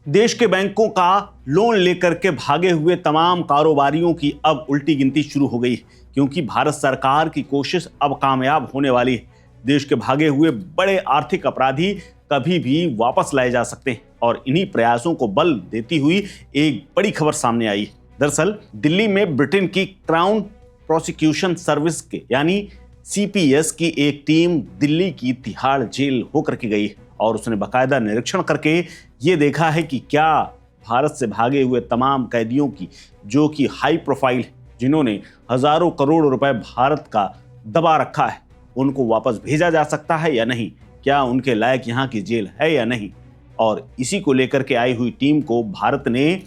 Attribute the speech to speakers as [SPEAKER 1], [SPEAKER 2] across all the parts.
[SPEAKER 1] देश के बैंकों का लोन लेकर के भागे हुए तमाम कारोबारियों की अब उल्टी गिनती शुरू हो गई, क्योंकि भारत सरकार की कोशिश अब कामयाब होने वाली है। देश के भागे हुए बड़े आर्थिक अपराधी कभी भी वापस लाए जा सकते हैं और इन्हीं प्रयासों को बल देती हुई एक बड़ी खबर सामने आई है। दरअसल दिल्ली में ब्रिटेन की क्राउन प्रोसिक्यूशन सर्विस के यानी सीपीएस की एक टीम दिल्ली की तिहाड़ जेल होकर के गई और उसने बाकायदा निरीक्षण करके ये देखा है कि क्या भारत से भागे हुए तमाम कैदियों की, जो कि हाई प्रोफाइल, जिन्होंने हजारों करोड़ रुपए भारत का दबा रखा है, उनको वापस भेजा जा सकता है या नहीं, क्या उनके लायक यहाँ की जेल है या नहीं। और इसी को लेकर के आई हुई टीम को भारत ने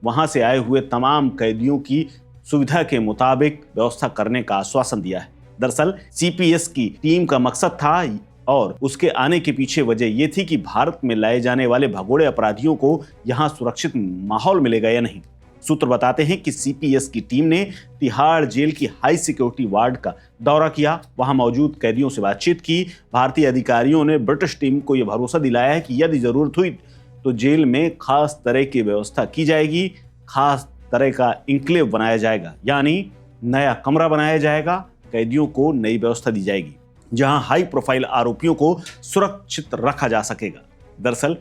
[SPEAKER 1] वहां से आए हुए तमाम कैदियों की सुविधा के मुताबिक व्यवस्था करने का आश्वासन दिया है। दरअसल सीपीएस की टीम का मकसद था और उसके आने के पीछे वजह यह थी कि भारत में लाए जाने वाले भगोड़े अपराधियों को यहां सुरक्षित माहौल मिलेगा या नहीं। सूत्र बताते हैं कि सीपीएस की टीम ने तिहाड़ जेल की हाई सिक्योरिटी वार्ड का दौरा किया, वहां मौजूद कैदियों से बातचीत की। भारतीय अधिकारियों ने ब्रिटिश टीम को यह भरोसा दिलाया है कि यदि जरूरत हुई तो जेल में खास तरह की व्यवस्था की जाएगी, खास तरह का इंक्लेव बनाया जाएगा, यानी नया कमरा बनाया जाएगा, कैदियों को नई व्यवस्था दी जाएगी जहां हाई प्रोफाइल आरोपियों को सुरक्षित रखा जा सकेगा। दरअसल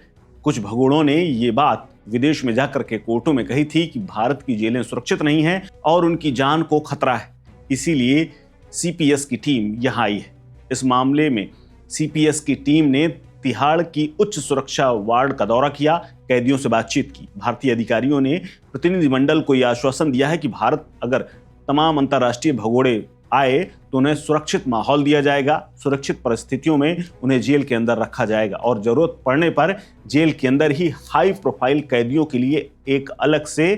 [SPEAKER 1] कुछ भगोड़ों ने ये बात विदेश में जाकर के कोर्टों में कही थी कि भारत की जेलें सुरक्षित नहीं हैं और उनकी जान को खतरा है, इसीलिए सीपीएस की टीम यहां आई है। इस मामले में सीपीएस की टीम ने तिहाड़ की उच्च सुरक्षा वार्ड का दौरा किया, कैदियों से बातचीत की। भारतीय अधिकारियों ने प्रतिनिधिमंडल को यह आश्वासन दिया है कि भारत अगर तमाम अंतर्राष्ट्रीय भगोड़े आए तो उन्हें सुरक्षित माहौल दिया जाएगा, सुरक्षित परिस्थितियों में उन्हें जेल के अंदर रखा जाएगा और जरूरत पड़ने पर जेल के अंदर ही हाई प्रोफाइल कैदियों के लिए एक अलग से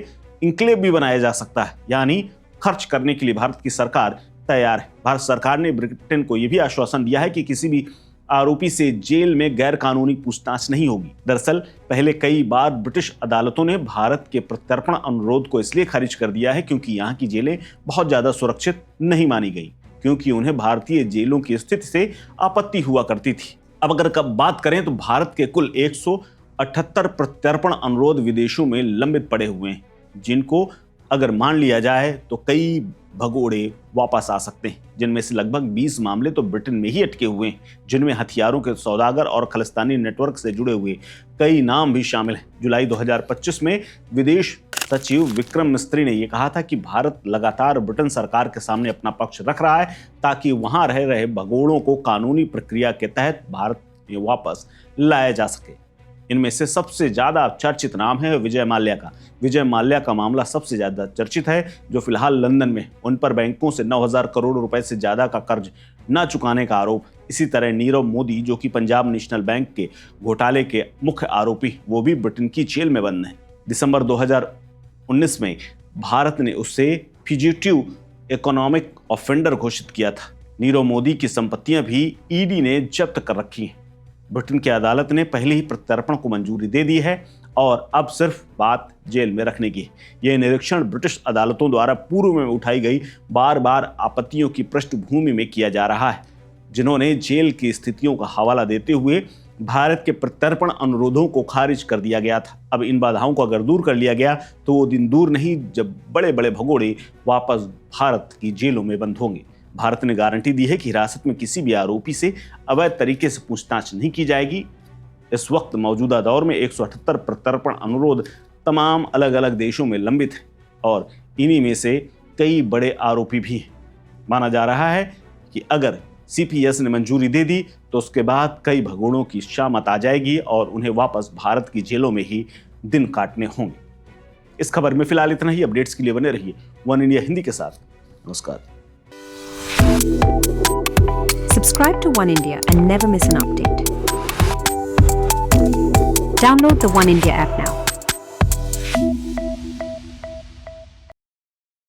[SPEAKER 1] इंक्लेव भी बनाया जा सकता है, यानी खर्च करने के लिए भारत की सरकार तैयार है। भारत सरकार ने ब्रिटेन को यह भी आश्वासन दिया है कि किसी भी आरोपी से जेल में गैर कानूनी पूछताछ नहीं होगी। दरअसल पहले कई बार ब्रिटिश अदालतों ने भारत के प्रत्यर्पण अनुरोध को इसलिए खारिज कर दिया है क्योंकि यहाँ की जेलें बहुत ज्यादा सुरक्षित नहीं मानी गई, क्योंकि उन्हें भारतीय जेलों की स्थिति से आपत्ति हुआ करती थी। अब अगर कब बात करें तो भारत के कुल 178 प्रत्यर्पण अनुरोध विदेशों में लंबित पड़े हुए हैं, जिनको अगर मान लिया जाए तो कई भगोड़े वापस आ सकते हैं, जिनमें से लगभग 20 मामले तो ब्रिटेन में ही अटके हुए हैं, जिनमें हथियारों के सौदागर और खालिस्तानी नेटवर्क से जुड़े हुए कई नाम भी शामिल हैं। जुलाई 2025 में विदेश सचिव विक्रम मिस्त्री ने यह कहा था कि भारत लगातार ब्रिटेन सरकार के सामने अपना पक्ष रख रहा है ताकि वहां रह रहे भगोड़ों को कानूनी प्रक्रिया के तहत भारत में वापस लाया जा सके। इनमें से सबसे ज्यादा चर्चित नाम है विजय माल्या का। विजय माल्या का मामला सबसे ज्यादा चर्चित है, जो फिलहाल लंदन में। उन पर बैंकों से 9,000 करोड़ रुपए से ज्यादा का कर्ज न चुकाने का आरोप। इसी तरह नीरव मोदी, जो कि पंजाब नेशनल बैंक के घोटाले के मुख्य आरोपी, वो भी ब्रिटेन की जेल में बंद हैं। दिसंबर 2019 में भारत ने उससे फ्यूजिटिव इकोनॉमिक ऑफेंडर घोषित किया था। नीरव मोदी की संपत्तियां भी ईडी ने जब्त कर रखी हैं। ब्रिटेन की अदालत ने पहले ही प्रत्यर्पण को मंजूरी दे दी है और अब सिर्फ बात जेल में रखने की है। यह निरीक्षण ब्रिटिश अदालतों द्वारा पूर्व में उठाई गई बार बार आपत्तियों की पृष्ठभूमि में किया जा रहा है, जिन्होंने जेल की स्थितियों का हवाला देते हुए भारत के प्रत्यर्पण अनुरोधों को खारिज कर दिया गया था। अब इन बाधाओं को अगर दूर कर लिया गया तो वो दिन दूर नहीं जब बड़े बड़े भगोड़े वापस भारत की जेलों में बंद होंगे। भारत ने गारंटी दी है कि हिरासत में किसी भी आरोपी से अवैध तरीके से पूछताछ नहीं की जाएगी। इस वक्त मौजूदा दौर में 178 प्रत्यर्पण अनुरोध तमाम अलग अलग देशों में लंबित हैं और इन्हीं में से कई बड़े आरोपी भी हैं। माना जा रहा है कि अगर सीपीएस ने मंजूरी दे दी तो उसके बाद कई भगोड़ों की शामत आ जाएगी और उन्हें वापस भारत की जेलों में ही दिन काटने होंगे। इस खबर में फिलहाल इतना ही। अपडेट्स के लिए बने रहिए वन इंडिया हिंदी के साथ। नमस्कार।
[SPEAKER 2] Subscribe to One India and never miss an update. Download the One India app now.